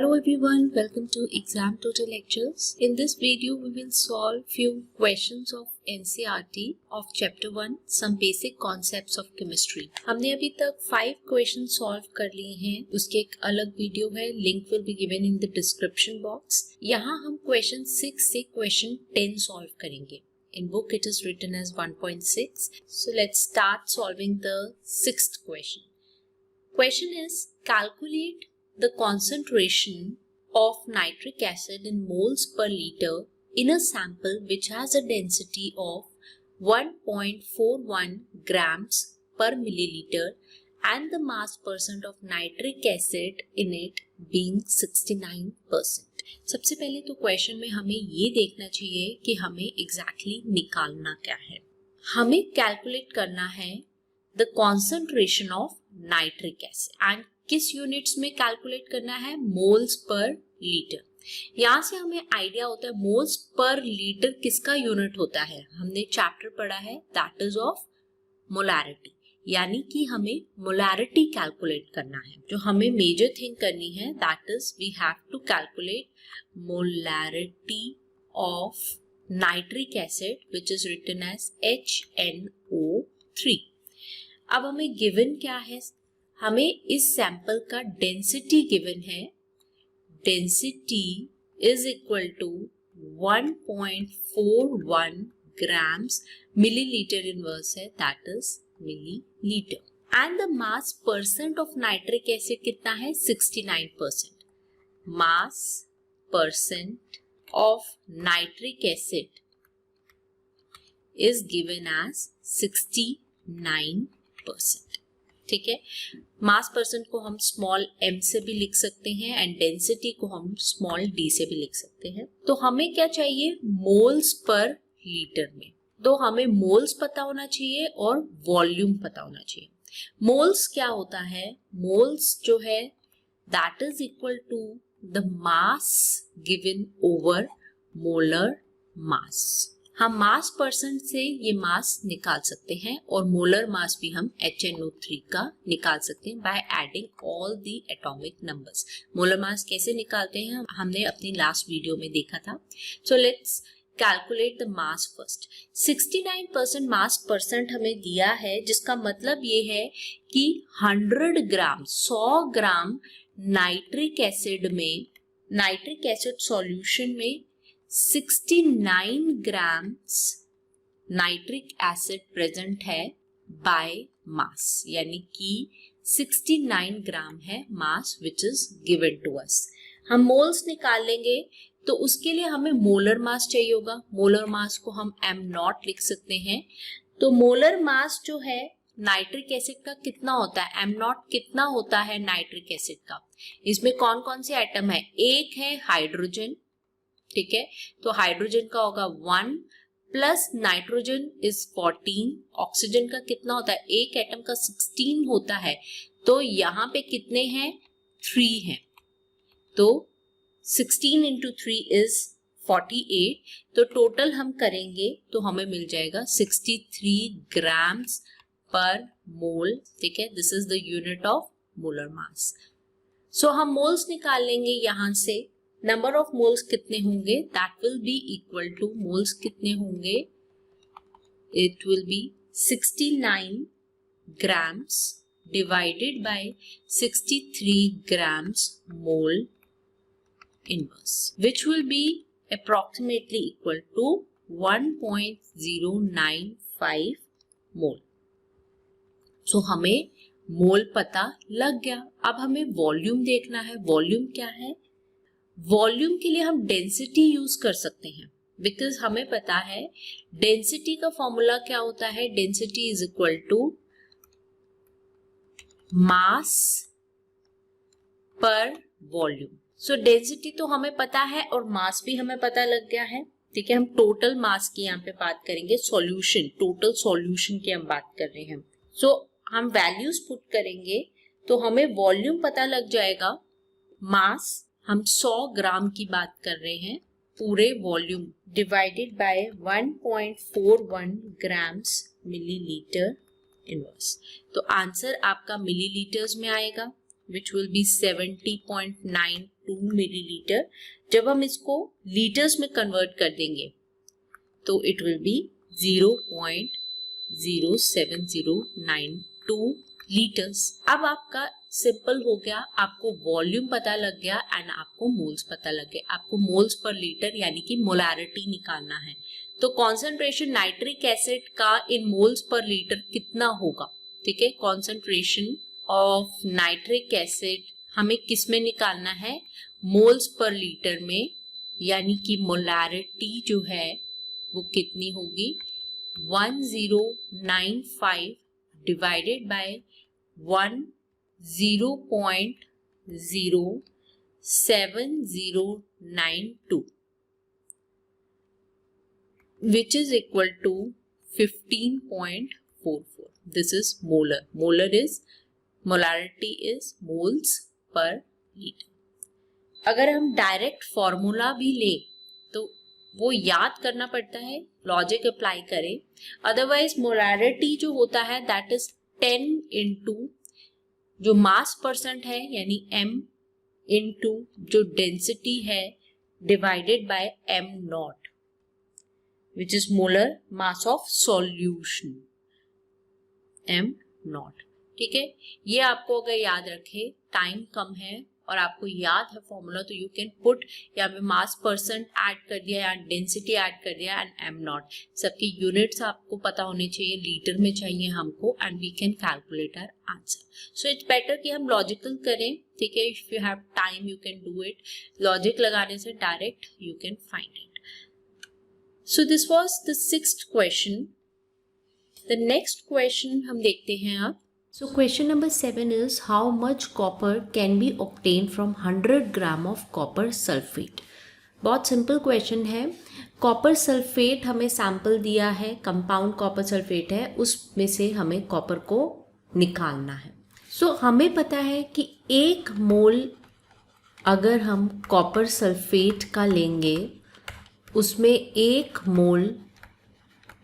Hello everyone, welcome to Exam Total Lectures. In this video, we will solve few questions of NCERT of Chapter 1, some basic concepts of chemistry. हमने अभी तक 5 questions solve कर लिए हैं, उसके एक अलग वीडियो है, link will be given in the description box. यहाँ हम question 6 से question 10 solve करेंगे. In book it is written as 1.6. So let's start solving the 6th question. Question is, calculate the concentration of nitric acid in moles per liter in a sample which has a density of 1.41 grams per milliliter and the mass percent of nitric acid in it being 69%. सबसे पहले तो question में हमें ये देखना चाहिए कि हमें एग्जैक्टली निकालना क्या है. हमें कैलकुलेट करना है the concentration of nitric acid and किस यूनिट्स में कैलकुलेट करना है, मोल्स पर लीटर. यहाँ से हमें आइडिया होता है मोल्स पर लीटर किसका यूनिट होता है. हमने चैप्टर पढ़ा है दैट इज ऑफ मोलैरिटी, यानी कि हमें मोलैरिटी कैलकुलेट करना है. जो हमें मेजर थिंग करनी है that is we have to calculate molarity of nitric acid which is written as HNO3. अब हमें गिवन क्या है, हमें इस सैंपल का डेंसिटी गिवन है. Density is equal to 1.41 grams millilitre inverse है, that is millilitre. And the mass percent of nitric acid कितना है, 69%. Mass percent of nitric acid is given as 69%. ठीक है, मास परसेंट को हम स्मॉल m से भी लिख सकते हैं एंड डेंसिटी को हम स्मॉल d से भी लिख सकते हैं. तो हमें क्या चाहिए, मोल्स पर लीटर में. तो हमें मोल्स पता होना चाहिए और वॉल्यूम पता होना चाहिए. मोल्स क्या होता है, मोल्स जो है that is equal to the mass given over molar mass. हम मास परसेंट से ये मास निकाल सकते हैं और मोलर मास भी हम HNO3 का निकाल सकते हैं by adding all the atomic numbers. Molar mass कैसे निकालते हैं हमने अपनी लास्ट वीडियो में देखा था. So let's calculate the mass first. 69% mass percent हमें दिया है, जिसका मतलब ये है कि 100 ग्राम नाइट्रिक एसिड में, नाइट्रिक एसिड सॉल्यूशन में 69 ग्राम्स नाइट्रिक एसिड प्रेजेंट है बाय मास, यानी कि 69 ग्राम है mass which is given to us. हम मोल्स निकाल लेंगे तो उसके लिए हमें मोलर मास चाहिए होगा. मोलर मास को हम m0 लिख सकते हैं. तो मोलर मास जो है नाइट्रिक एसिड का कितना होता है, m0 कितना होता है नाइट्रिक एसिड का. इसमें कौन कौन से एटम है, एक है हाइड्रोजन, ठीक है, तो हाइड्रोजन का होगा 1 प्लस नाइट्रोजन इज 14. ऑक्सीजन का कितना होता है, एक एटम का 16 होता है, तो यहाँ पे कितने हैं, 3 हैं. तो 16 इंटू 3 इज 48. तो टोटल हम करेंगे तो हमें मिल जाएगा 63 ग्राम्स पर मोल. ठीक है, this is the unit of molar mass. So हम मोल्स निकाल लेंगे यहाँ से. नंबर ऑफ मोल्स कितने होंगे, that will be equal to, moles कितने होंगे, it will be 69 grams divided by 63 grams mole inverse, which will be approximately equal to 1.095 mole. So हमें मोल पता लग गया. अब हमें वॉल्यूम देखना है. वॉल्यूम क्या है, वॉल्यूम के लिए हम डेंसिटी यूज कर सकते हैं, बिकॉज हमें पता है डेंसिटी का फॉर्मूला क्या होता है, density is equal to mass per volume. So density तो हमें पता है और मास भी हमें पता लग गया है. ठीक है, हम टोटल मास की यहाँ पे बात करेंगे, सॉल्यूशन, टोटल सॉल्यूशन की हम बात कर रहे हैं. सो हम वैल्यूज पुट करेंगे तो हमें वॉल्यूम पता लग जाएगा. मास हम 100 ग्राम की बात कर रहे हैं, पूरे volume divided by 1.41 grams millilitre inverse. तो आंसर आपका मिलीलीटर्स में आएगा, which will be 70.92 2 मिलीलीटर। जब हम इसको लीटर्स में कन्वर्ट कर देंगे तो इट विल बी 0.07092 लीटर्स। अब आपका सिंपल हो गया, आपको वॉल्यूम पता लग गया एंड आपको मोल्स पता लग गए। आपको मोल्स पर लीटर यानी कि मोलारिटी निकालना है। तो कॉन्सेंट्रेशन नाइट्रिक एसिड का इन मोल्स पर लीटर कितना होगा, ठीक है। कॉन्सेंट्रेशन ऑफ नाइट्रिक एसिड हमें किस में निकालना है, मोल्स पर लीटर में, यानी कि मोलारिटी जो है वो कितनी होगी 1095 divided by 10.07092 which is equal to 15.44. This is molar. Molar is molarity is moles per liter. अगर हम डायरेक्ट फॉर्मूला भी लें तो वो याद करना पड़ता है, लॉजिक अप्लाई करें। अदरवाइज मोलारिटी जो होता है दैट इज 10 इंटू जो मास परसेंट है यानी m इंटू जो डेंसिटी है divided by m not which is molar mass of solution m not, ठीक है। ये आपको अगर याद रखे, टाइम कम है और आपको याद है फॉर्मूला, तो यू कैन पुट यहाँ पे मास परसेंट ऐड कर दिया या डेंसिटी ऐड कर दिया एंड एम नॉट। सबकी यूनिट्स आपको पता होने चाहिए, लीटर में चाहिए हमको, and we can calculate our answer. So it's better कि हम लॉजिकल करें, ठीक है। If you have time you can do it, logic लगाने से direct you can find it. So this was the 6th question. The next question हम देखते हैं अब। So question number 7 is how much copper can be obtained from 100 gram of copper sulfate। बहुत simple question है। Copper sulphate हमें sample दिया है, compound copper sulphate है, उसमें से हमें कॉपर को निकालना है। सो हमें पता है कि 1 मोल अगर हम कॉपर सल्फेट का लेंगे उसमें 1 मोल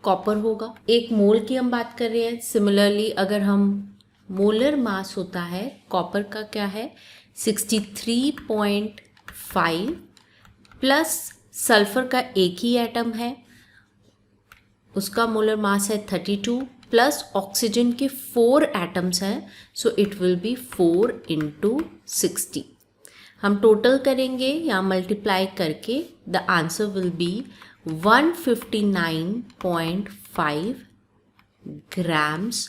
कॉपर होगा। 1 मोल की हम बात कर रहे हैं। सिमिलरली अगर हम मोलर मास होता है कॉपर का क्या है 63.5 प्लस सल्फर का एक ही एटम है, उसका मोलर मास है 32 प्लस ऑक्सीजन के 4 एटम्स हैं, so it will be 4 into 60। हम टोटल करेंगे या मल्टीप्लाई करके the answer will be 159.5 grams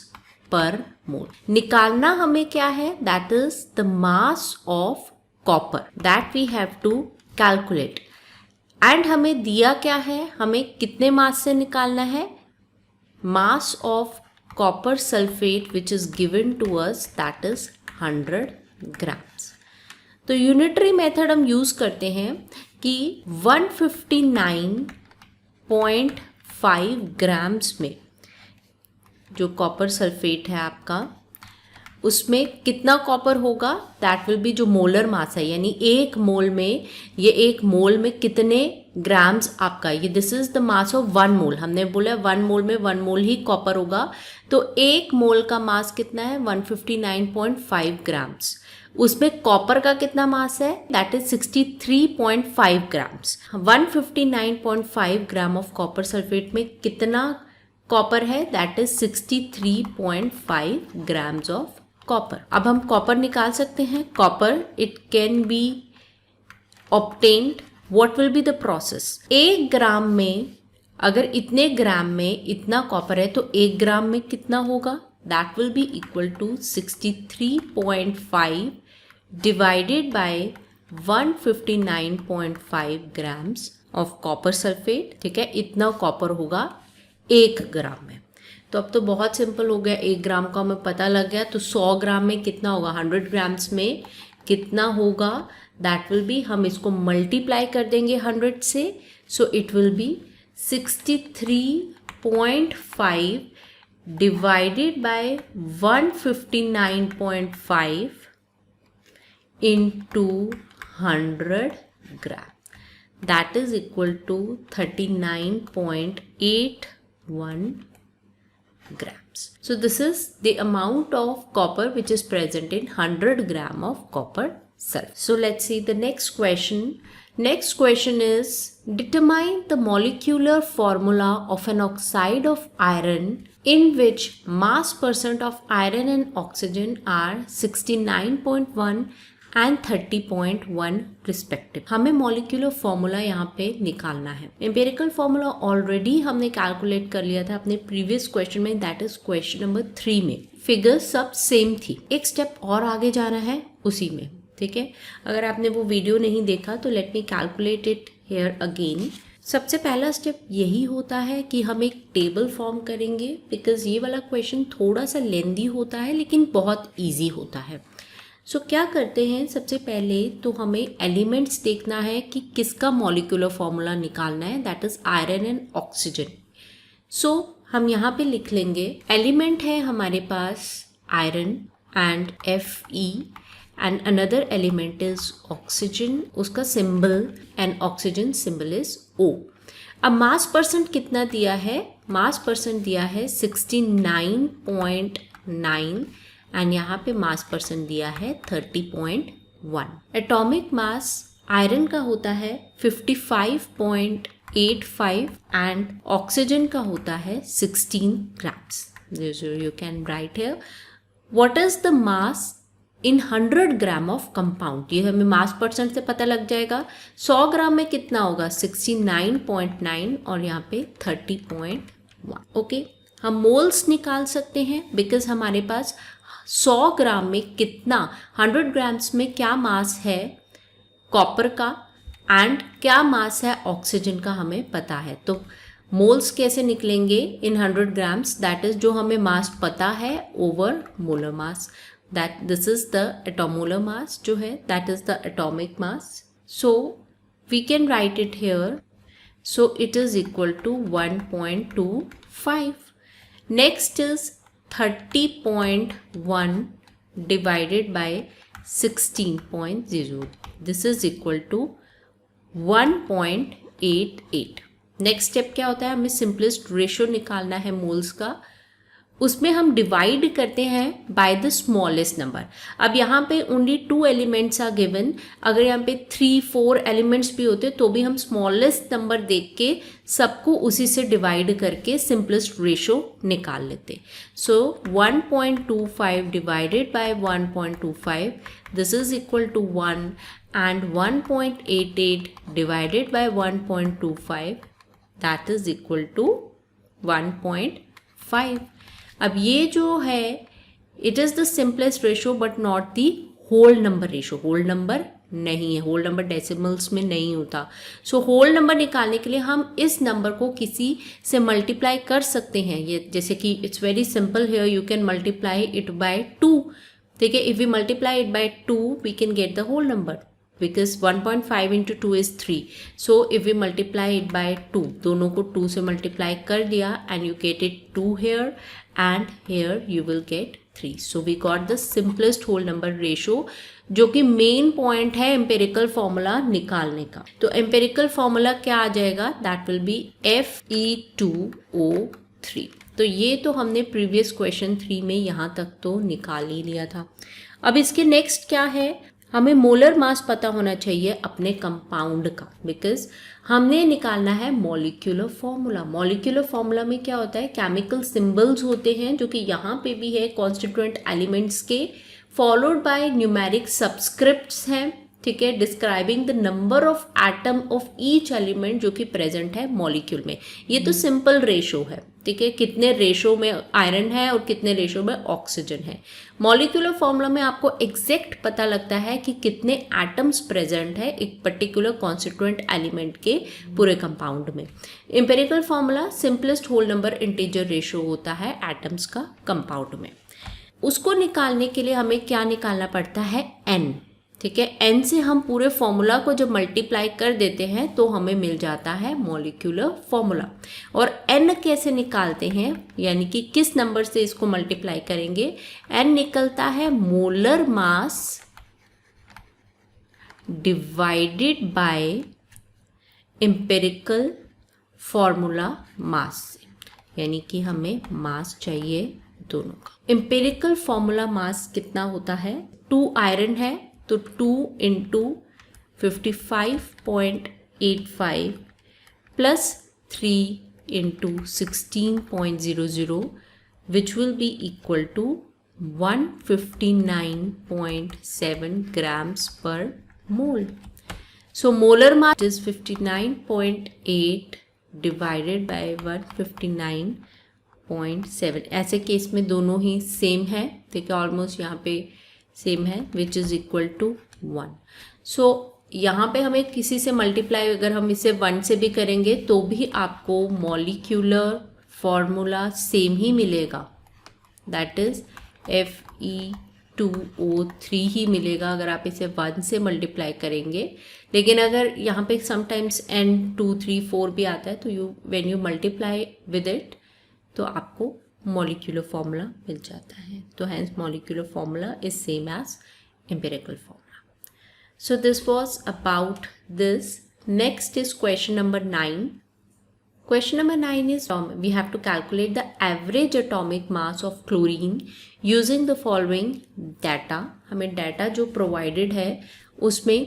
per mole. निकालना हमें क्या है, that is the mass of copper that we have to calculate. And हमें दिया क्या है, हमें कितने मास से निकालना है, mass of copper sulphate which is given to us that is 100 grams. तो यूनिटरी मेथड हम यूज करते हैं कि 159.5 ग्राम्स में जो कॉपर सल्फेट है आपका उसमें कितना कॉपर होगा, दैट विल बी जो मोलर मास है, यानी 1 मोल में, ये 1 मोल में कितने ग्राम्स आपका, ये this is the mass of 1 मोल। हमने बोला 1 मोल में 1 मोल ही कॉपर होगा, तो 1 मोल का मास कितना है 159.5 ग्राम्स। उसमें कॉपर का कितना मास है, that is 63.5 grams. 159.5 gram of copper sulphate में कितना कॉपर है, that is 63.5 grams of copper. अब हम कॉपर निकाल सकते हैं। Copper it can be obtained, what will be the process. 1 ग्राम में अगर इतने ग्राम में इतना कॉपर है तो 1 ग्राम में कितना होगा, that will be equal to 63.5 divided by 159.5 grams of copper sulphate, ठीक है। इतना कॉपर होगा 1 ग्राम में। तो अब तो बहुत सिंपल हो गया, 1 ग्राम का हमें पता लग गया, तो 100 ग्राम में कितना होगा, 100 ग्राम्स में कितना होगा, दैट विल बी, हम इसको मल्टीप्लाई कर देंगे 100 से, सो it will B 63.5 divided by 159.5 into 100 gram, that is equal to 39.81 grams. So this is the amount of copper which is present in 100 gram of copper self. So let's see the next question. Next question is, determine the molecular formula of an oxide of iron in which mass percent of iron and oxygen are 69.1 and 30.1 respective. हमें molecular formula यहाँ पे निकालना है. Empirical formula already हमने calculate कर लिया था अपने प्रीवियस क्वेश्चन में, दैट इज क्वेश्चन नंबर 3 में. फिगर सब सेम थी, एक स्टेप और आगे जाना है उसी में. ठीक है, अगर आपने वो वीडियो नहीं देखा तो let me calculate it here again. सबसे पहला स्टेप यही होता है कि हम एक टेबल फॉर्म करेंगे, बिकॉज ये वाला क्वेश्चन थोड़ा सा लेंदी होता है लेकिन बहुत इजी होता है. सो क्या करते हैं, सबसे पहले तो हमें एलिमेंट्स देखना है कि किसका मॉलिक्यूलर फॉर्मूला निकालना है, that is iron and oxygen. So हम यहाँ पे लिख लेंगे, एलिमेंट है हमारे पास iron and Fe and another element is oxygen, उसका symbol and oxygen symbol is O. अब मास परसेंट कितना दिया है, मास परसेंट दिया है 69.9 एंड यहाँ पे मास परसेंट दिया है 30.1. एटॉमिक मास आयरन का होता है 55.85 एंड ऑक्सीजन का होता है 16 grams. You can write here what is the mass in 100 gram of compound. ये हमें मास परसेंट से पता लग जाएगा. 100 ग्राम में कितना होगा, 69.9 और यहाँ पे 30.1. ओके, हम मोल्स निकाल सकते हैं बिकॉज हमारे पास 100 ग्राम में कितना, 100 ग्राम्स में क्या मास है कॉपर का एंड क्या मास है ऑक्सीजन का हमें पता है. तो मोल्स कैसे निकलेंगे इन 100 ग्राम्स, दैट इज जो हमें मास पता है over molar mass. That this is the atomolar mass जो है, that is the atomic mass. So we can write it here. So it is equal to 1.25. Next is 30.1 divided by 16.0. This is equal to 1.88. Next step क्या होता है, हमें simplest ratio निकालना है moles का. उसमें हम डिवाइड करते हैं बाय द स्मॉलेस्ट नंबर. अब यहाँ पे ओनली 2 एलिमेंट्स आर गिवन. अगर यहाँ पे 3-4 एलिमेंट्स भी होते तो भी हम स्मॉलेस्ट नंबर देख के सबको उसी से डिवाइड करके सिंपलेस्ट रेशियो निकाल लेते. So 1.25 divided by 1.25, this is equal to 1 and 1.88 divided by 1.25, that is equal to 1.5. अब ये जो है it is the simplest ratio but not the whole number ratio. Whole number नहीं है, होल नंबर डेसिमल्स में नहीं होता. सो होल नंबर निकालने के लिए हम इस नंबर को किसी से मल्टीप्लाई कर सकते हैं. ये जैसे कि it's very simple here, you can multiply it by 2. ठीक है, if we multiply it by 2 we can get the whole number because 1.5 into 2 is 3. So if we multiply it by 2, दोनों को 2 से multiply कर दिया and you get it 2 here and here you will get 3. So we got the simplest whole number ratio, जो कि main point है empirical formula निकालने का. तो एम्पेरिकल फॉर्मूला क्या आ जाएगा, दैट विल बी Fe2O3. तो ये तो हमने प्रीवियस क्वेश्चन 3 में यहाँ तक तो निकाल ही लिया था. अब इसके नेक्स्ट क्या है, हमें मोलर मास पता होना चाहिए अपने कंपाउंड का, बिकॉज हमने निकालना है मॉलिक्यूलर फॉर्मूला. मॉलिक्यूलर फॉर्मूला में क्या होता है, केमिकल सिंबल्स होते हैं जो कि यहाँ पे भी है कॉन्स्टिट्यूएंट एलिमेंट्स के, फॉलोड बाय न्यूमेरिक सबस्क्रिप्ट्स हैं. ठीक है, describing the number of atom of each element जो कि प्रेजेंट है मॉलिक्यूल में. ये तो सिंपल रेशो है. ठीक है, कितने रेशो में आयरन है और कितने रेशो में ऑक्सीजन है. मॉलिक्यूलर फॉर्मूला में आपको एग्जैक्ट पता लगता है कि कितने एटम्स प्रेजेंट है एक पर्टिकुलर कॉन्स्टिट्यूएंट एलिमेंट के पूरे कंपाउंड में. Empirical formula simplest whole number integer ratio होता है एटम्स का कंपाउंड में. उसको निकालने के लिए हमें क्या निकालना पड़ता है, n. ठीक है, n से हम पूरे फॉर्मूला को जब मल्टीप्लाई कर देते हैं तो हमें मिल जाता है मॉलिक्यूलर फॉर्मूला. और n कैसे निकालते हैं, यानी कि किस नंबर से इसको मल्टीप्लाई करेंगे, n निकलता है molar mass divided by empirical formula mass से. यानी कि हमें मास चाहिए दोनों का. एम्पेरिकल फॉर्मूला मास कितना होता है, 2 आयरन है तो 2 into 55.85 plus 3 into 16.00 which will be equal to 159.7 grams per mole. So molar mass is 59.8 divided by 159.7. ऐसे केस में दोनों ही सेम है, ठीक है, ऑलमोस्ट यहाँ पे सेम है, विच इज इक्वल टू 1. सो यहाँ पे हमें किसी से मल्टीप्लाई अगर हम इसे 1 से भी करेंगे तो भी आपको मॉलिक्यूलर फॉर्मूला सेम ही मिलेगा, दैट इज Fe2O3 ही मिलेगा अगर आप इसे 1 से मल्टीप्लाई करेंगे. लेकिन अगर यहाँ पे समटाइम्स N2 3 4 भी आता है तो when you multiply with it तो आपको मॉलिक्यूलर फॉर्मूला मिल जाता है. तो hence molecular formula is same as empirical formula. So this was about this. Next is question number 9. Question number 9 is we have to calculate the average atomic mass of chlorine using the following data. हमें data जो provided है उसमें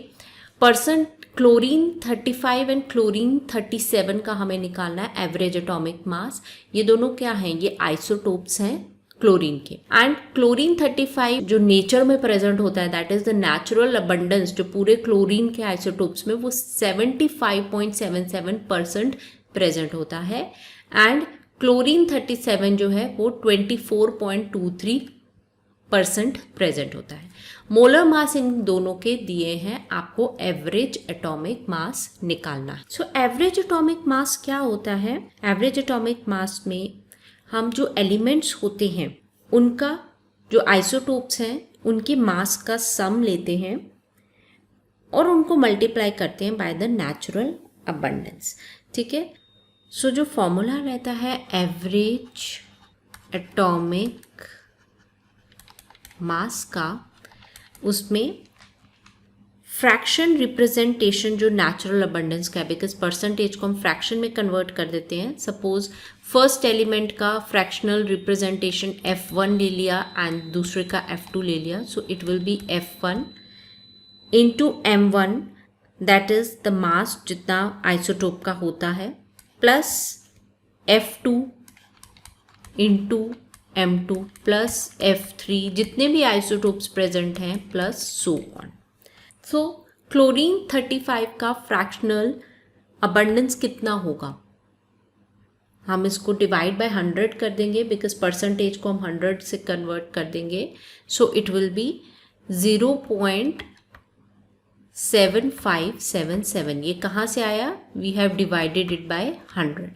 percent chlorine 35 and chlorine 37 का हमें निकालना है average atomic mass. ये दोनों क्या हैं, ये आइसोटोप्स हैं क्लोरीन के. एंड क्लोरीन 35 जो नेचर में प्रेजेंट होता है that is the natural abundance जो पूरे क्लोरीन के आइसोटोप्स में वो 75.77% प्रेजेंट होता है. एंड क्लोरीन 37 जो है वो 24.23% प्रेजेंट होता है. मोलर मास इन दोनों के दिए हैं, आपको एवरेज एटॉमिक मास निकालना है. सो एवरेज एटॉमिक मास क्या होता है, एवरेज एटॉमिक मास में हम जो एलिमेंट्स होते हैं उनका जो आइसोटोप्स हैं उनकी मास का सम लेते हैं और उनको मल्टीप्लाई करते हैं बाय द नेचुरल अबंडेंस. ठीक है. सो जो फॉर्मूला रहता है एवरेज एटॉमिक मास का, उसमें फ्रैक्शन रिप्रेजेंटेशन जो नेचुरल अबंडेंस का है, बिकॉज परसेंटेज को हम फ्रैक्शन में कन्वर्ट कर देते हैं. सपोज फर्स्ट एलिमेंट का फ्रैक्शनल रिप्रेजेंटेशन F1 ले लिया एंड दूसरे का F2 ले लिया, सो it will B F1 into M1 that is the मास जितना आइसोटोप का होता है, plus F2 into M2 plus F3 जितने भी आइसोटोप्स प्रेजेंट हैं plus so on. So chlorine 35 का फ्रैक्शनल अबंडेंस कितना होगा, हम इसको डिवाइड बाय 100 कर देंगे बिकॉज परसेंटेज को हम 100 से कन्वर्ट कर देंगे. So it will be 0.7577. ये कहाँ से आया, we have divided it by 100.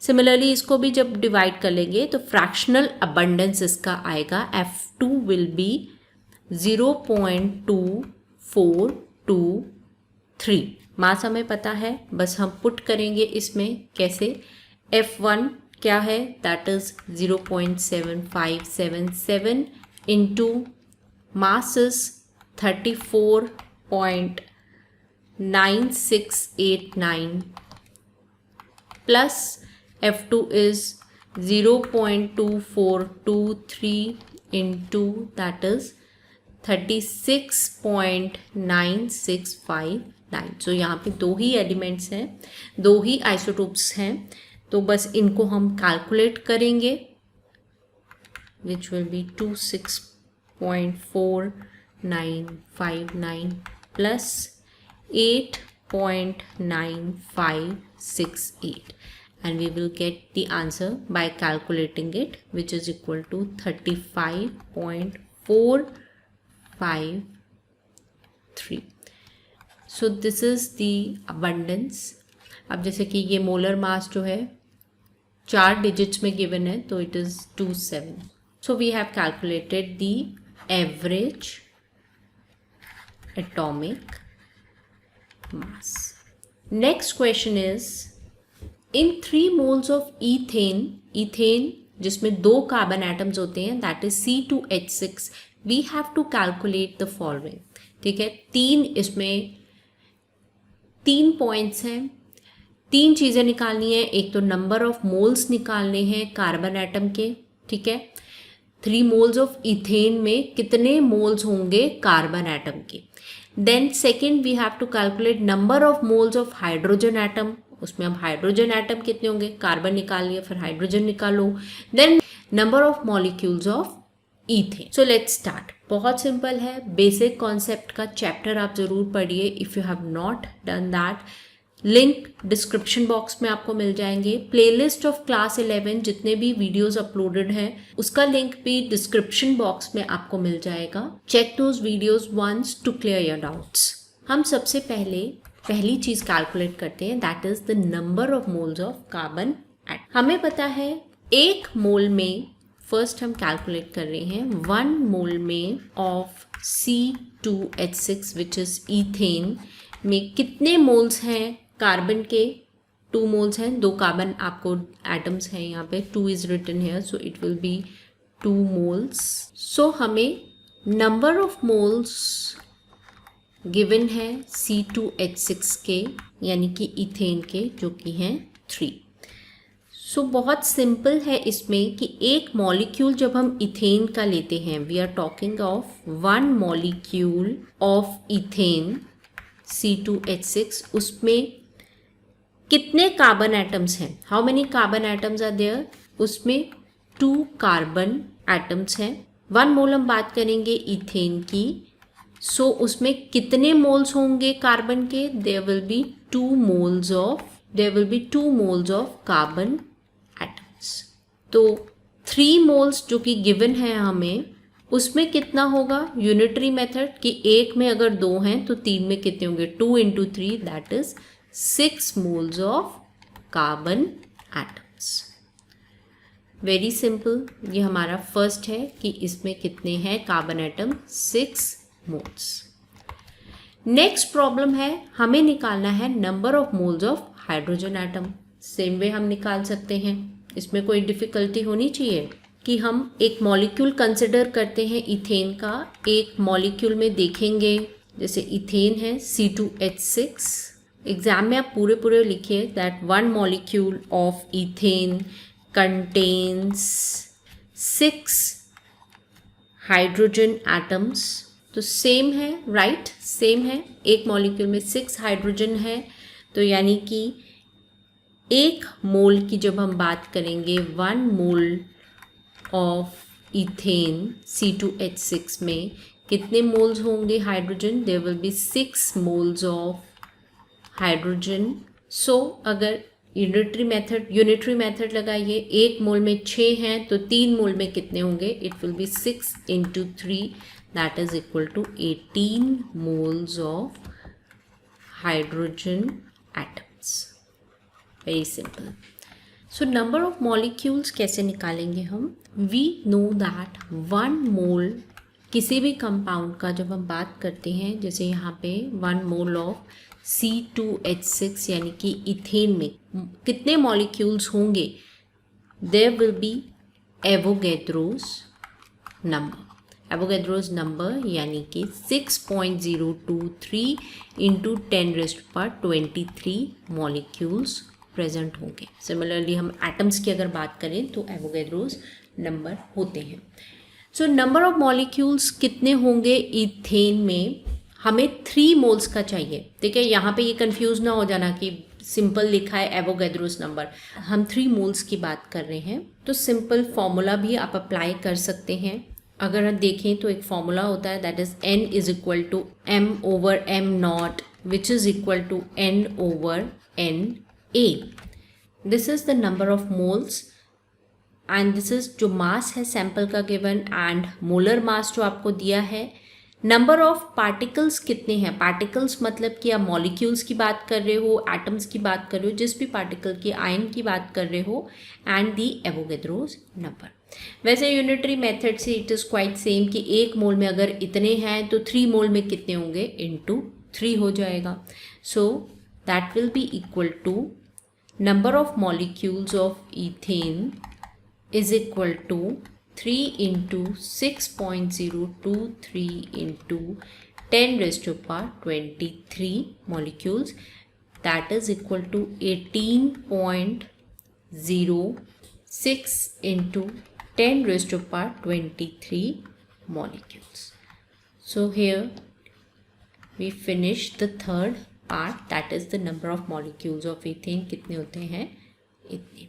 Similarly इसको भी जब डिवाइड कर लेंगे तो फ्रैक्शनल अबंडेंस इसका आएगा F2 विल बी 0.2423. मास हमें पता है, बस हम पुट करेंगे इसमें कैसे. F1 क्या है, that is 0.7577 into mass is 34.9689 plus F2 is 0.2423 into that is 36.9659. सो यहाँ पे दो ही एलिमेंट्स हैं, दो ही आइसोटोप्स हैं, तो बस इनको हम कैलकुलेट करेंगे विच will B 26.4959 plus 8.9568. and we will get the answer by calculating it, which is equal to 35.453. so this is the abundance. अब जैसे कि ये मोलर मास जो है 4 डिजिट्स में गिवन है तो it is 27. so we have calculated the average atomic mass. next question is in 3 moles of ethane जिसमें 2 कार्बन एटम्स होते हैं that is C2H6, we have to calculate the following. ठीक है, 3 पॉइंट्स हैं, 3 चीज़ें निकालनी है. एक तो नंबर ऑफ मोल्स निकालने हैं कार्बन एटम के. ठीक है, 3 मोल्स ऑफ इथेन में कितने मोल्स होंगे कार्बन एटम के। Then second we have to calculate number of moles of hydrogen atom, उसमें अब हाइड्रोजन एटम कितने होंगे, कार्बन निकाल लिया फिर हाइड्रोजन निकालो, then number of molecules of ethane. So let's start. बहुत सिंपल है, बेसिक कॉन्सेप्ट का चैप्टर आप जरूर पढ़िए। If you have not done that, link description box में आपको मिल जाएंगे। प्लेलिस्ट ऑफ क्लास 11 जितने भी वीडियोस अपलोडेड हैं उसका लिंक भी डिस्क्रिप्शन बॉक्स में आपको मिल जाएगा। Check those videos once to clear your doubts. हम सबसे पहली चीज कैलकुलेट करते हैं, that is the number of moles of carbon atom. हमें पता है एक मोल में, फर्स्ट हम कैलकुलेट कर रहे हैं 1 मोल में of C2H6 which is ethane में कितने मोल्स हैं कार्बन के। 2 मोल्स हैं, 2 कार्बन आपको एटम्स हैं यहाँ पे, 2 is written here so it will be 2 moles. So हमें नंबर ऑफ मोल्स गिवन है C2H6 के यानी कि इथेन के, जो कि हैं 3। सो बहुत सिंपल है इसमें कि एक मॉलिक्यूल जब हम इथेन का लेते हैं, we are talking of 1 molecule of ethane C2H6, उसमें कितने कार्बन एटम्स हैं, how many carbon atoms are there, उसमें 2 कार्बन एटम्स हैं। 1 मोल हम बात करेंगे इथेन की, सो उसमें कितने मोल्स होंगे कार्बन के, there will be 2 moles of carbon atoms. तो 3 मोल्स जो कि गिवन है हमें, उसमें कितना होगा, यूनिटरी मेथड कि एक में अगर 2 हैं तो 3 में कितने होंगे, 2 × 3 that is 6 moles of carbon atoms. Very simple, ये हमारा फर्स्ट है कि इसमें कितने हैं carbon atom, 6 moles. Next problem है, हमें निकालना है number of moles of hydrogen atom. Same way हम निकाल सकते हैं, इसमें कोई डिफिकल्टी होनी चाहिए कि हम एक मॉलिक्यूल कंसिडर करते हैं इथेन का। एक मॉलिक्यूल में देखेंगे, जैसे इथेन है C2H6, एग्जाम में आप पूरे लिखिए that 1 molecule of ethane contains 6 hydrogen atoms. तो सेम है, राइट, सेम है, एक मॉलिक्यूल में 6 हाइड्रोजन है, तो यानी कि एक मोल की जब हम बात करेंगे 1 मोल ऑफ इथेन C2H6 में कितने मोल्स होंगे hydrogen, there will be 6 moles of hydrogen. So अगर यूनिटरी मेथड लगाइए, एक मोल में 6 हैं तो 3 मोल में कितने होंगे, it will be 6 × 3 that is equal to 18 moles of hydrogen atoms. Very simple. So number of molecules कैसे निकालेंगे हम, वी नो दैट 1 मोल किसी भी कंपाउंड का जब हम बात करते हैं, जैसे यहाँ पे 1 मोल ऑफ C2H6 यानी कि इथेन में कितने मॉलिक्यूल्स होंगे, there will be Avogadro's number यानी कि 6.023 × 10⁻23 मॉलिक्यूल्स प्रेजेंट होंगे। सिमिलरली हम एटम्स की अगर बात करें तो एवोगैड्रोस नंबर होते हैं। सो नंबर ऑफ मॉलिक्यूल्स कितने होंगे इथेन में, हमें 3 मोल्स का चाहिए। ठीक है, यहाँ पे ये कंफ्यूज ना हो जाना कि सिंपल लिखा है एवोगैड्रोस नंबर, हम 3 मोल्स की बात कर रहे हैं। तो सिंपल फॉर्मूला भी आप अप्लाई कर सकते हैं। अगर हम देखें तो एक फॉर्मूला होता है that is N = m/m0 which is equal to N/NA। This is the number of moles and this is जो मास है सैंपल का गिवन एंड मोलर मास जो आपको दिया है। नंबर ऑफ पार्टिकल्स कितने हैं, पार्टिकल्स मतलब कि आप मॉलिक्यूल्स की बात कर रहे हो, एटम्स की बात कर रहे हो, जिस भी पार्टिकल की आयन की बात कर रहे हो, एंड दी एवोगैड्रोस नंबर। वैसे यूनिटरी मेथड से इट इज़ क्वाइट सेम कि एक मोल में अगर इतने हैं तो 3 मोल में कितने होंगे, इंटू 3 हो जाएगा। So that will be equal to number of molecules of ethane is equal to 3 × 6.023 × 10⁻23 molecules, that is equal to 18.06 × 10 raised to power 23 molecules. So here we finish the third part, that is the number of molecules of ethane कितने होते हैं, इतने.